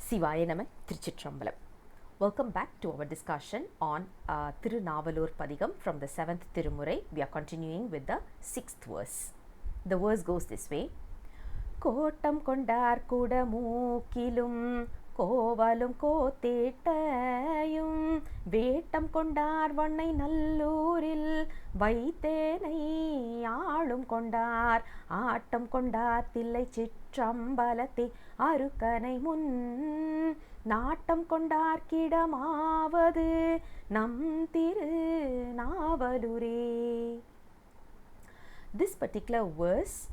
Sivaya Nama Thiruchitrambalam. Welcome back to our discussion on Thirunavalur Padigam from the 7th Thirumurai. We are continuing with the 6th verse. The verse goes this way. Kottam kondar kudamukilum Kovalum kothitayum Vettam kondar vannai nalluril Vaithenai aalum kondar Aattam kondar thillai chitrambalate Arukanai mun Naattam kondar kidamavadu Nam Thirunavalure. This particular verse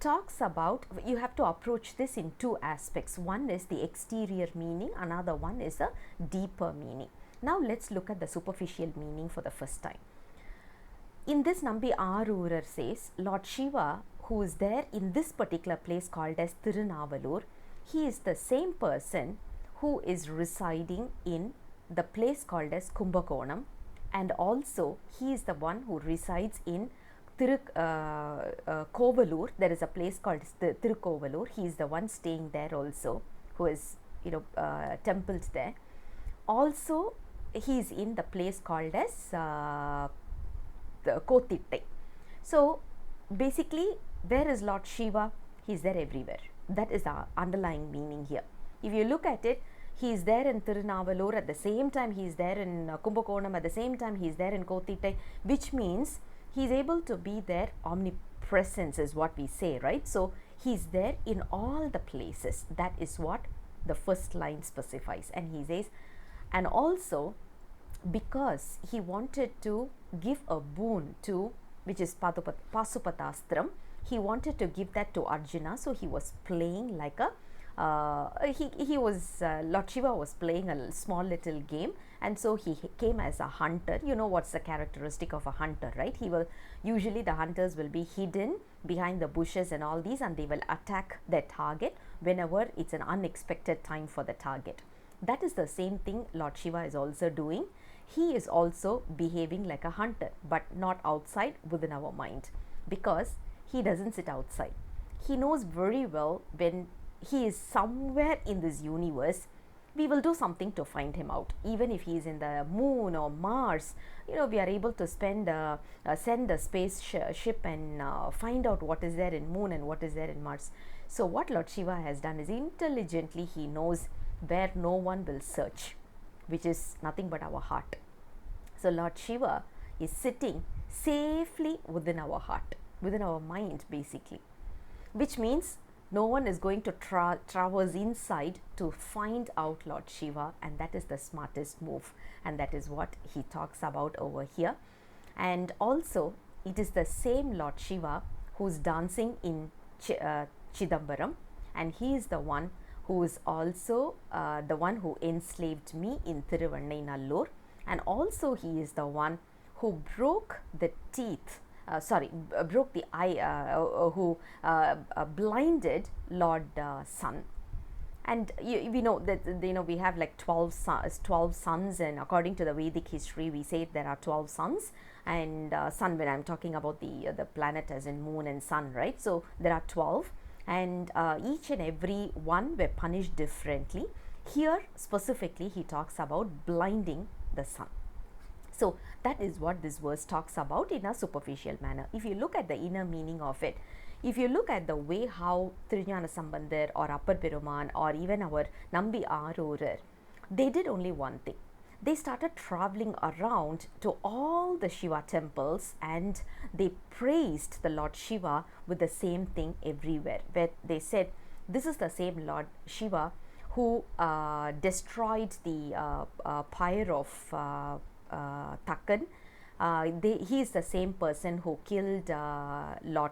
talks about, you have to approach this in two aspects. One is the exterior meaning, another one is a deeper meaning. Now let's look at the superficial meaning for the first time. In this Nambi Aarurar says, Lord Shiva, who is there in this particular place called as Thirunavalur, he is the same person who is residing in the place called as Kumbakonam, and also he is the one who resides in Kovalur. There is a place called Thirukovalur. He is the one staying there also, who is templed there. Also, he is in the place called as the Kothittai. So, basically, where is Lord Shiva? He is there everywhere. That is the underlying meaning here. If you look at it, he is there in Thirunavalur, at the same time he is there in Kumbakonam, at the same time he is there in Kothittai, which means he is able to be there. Omnipresence is what we say, right? So he is there in all the places. That is what the first line specifies. And he says, and also because he wanted to give a boon to, which is Pasupatasthram, he wanted to give that to Arjuna. So he was playing like a Lord Shiva was playing a small little game, and so he came as a hunter. You know what's the characteristic of a hunter, right? Usually the hunters will be hidden behind the bushes and all these, and they will attack their target whenever it's an unexpected time for the target. That is the same thing Lord Shiva is also doing. He is also behaving like a hunter, but not outside, within our mind, because he doesn't sit outside. He knows very well when he is somewhere in this universe, we will do something to find him out. Even if he is in the moon or Mars, we are able to send a space ship and find out what is there in moon and what is there in Mars. So what Lord Shiva has done is intelligently he knows where no one will search, which is nothing but our heart. So Lord Shiva is sitting safely within our heart, within our mind basically, which means no one is going to traverse inside to find out Lord Shiva, and that is the smartest move, and that is what he talks about over here. And also it is the same Lord Shiva who's dancing in Chidambaram, and he is the one who is also the one who enslaved me in Thiruvannai Nallur, and also he is the one who broke the teeth broke the eye, who blinded Lord Sun. And we know that we have like 12 suns, and according to the Vedic history we say there are 12 suns, and sun, when I'm talking about the planet as in moon and sun, right? So there are 12, and each and every one were punished differently. Here specifically he talks about blinding the sun. So that is what this verse talks about in a superficial manner. If you look at the inner meaning of it, if you look at the way how Thiruñana Sambandar or Appar Peruman or even our Nambi Aarurar, they did only one thing. They started traveling around to all the Shiva temples, and they praised the Lord Shiva with the same thing everywhere, where they said, this is the same Lord Shiva who destroyed the pyre of Takkan. He is the same person who killed Lord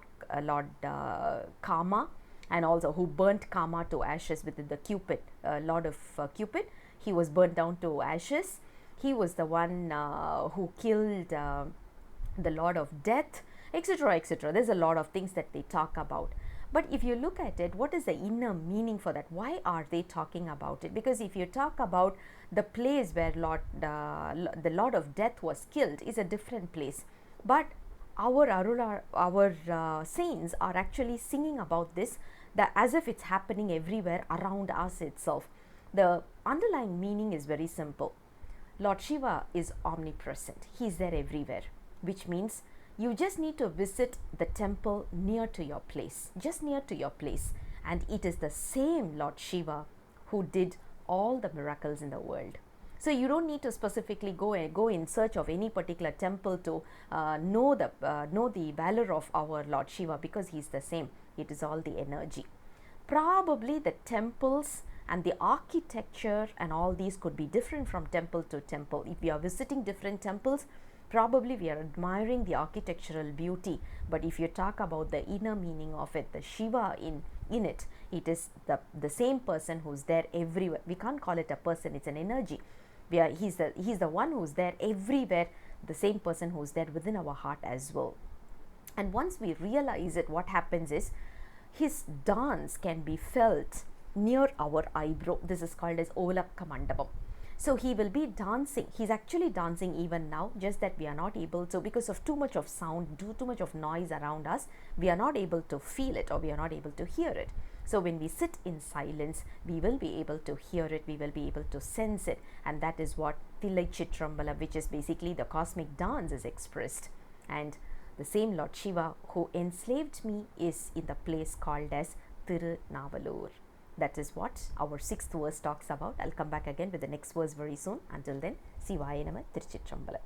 Kama, and also who burnt Kama to ashes with the Cupid, Lord of Cupid. He was burnt down to ashes. He was the one who killed the Lord of Death, etc., etc. There's a lot of things that they talk about. But if you look at it, what is the inner meaning for that? Why are they talking about it? Because if you talk about the place where the Lord of Death was killed is a different place. But our saints are actually singing about this, as if it's happening everywhere around us itself. The underlying meaning is very simple. Lord Shiva is omnipresent. He is there everywhere, which means you just need to visit the temple near to your place, just near to your place. And it is the same Lord Shiva who did all the miracles in the world. So you don't need to specifically go in search of any particular temple to know the valor of our Lord Shiva, because he is the same. It is all the energy. Probably the temples and the architecture and all these could be different from temple to temple. If we are visiting different temples, probably we are admiring the architectural beauty. But if you talk about the inner meaning of it, the Shiva in it, it is the same person who's there everywhere. We can't call it a person, it's an energy. He's the one who's there everywhere, the same person who's there within our heart as well. And once we realize it, what happens is his dance can be felt near our eyebrow. This is called as Ovalakka Mandapam. So he will be dancing. He's actually dancing even now, just that we are not able to, because of too much of sound, too much of noise around us, we are not able to feel it, or we are not able to hear it. So when we sit in silence, we will be able to hear it, we will be able to sense it, and that is what Thiruppaatu, which is basically the cosmic dance, is expressed. And the same Lord Shiva who enslaved me is in the place called as Thirunavalur. That is what our 6th verse talks about. I'll come back again with the next verse very soon. Until then, Sivaya Nama, Tiruchitrambalam.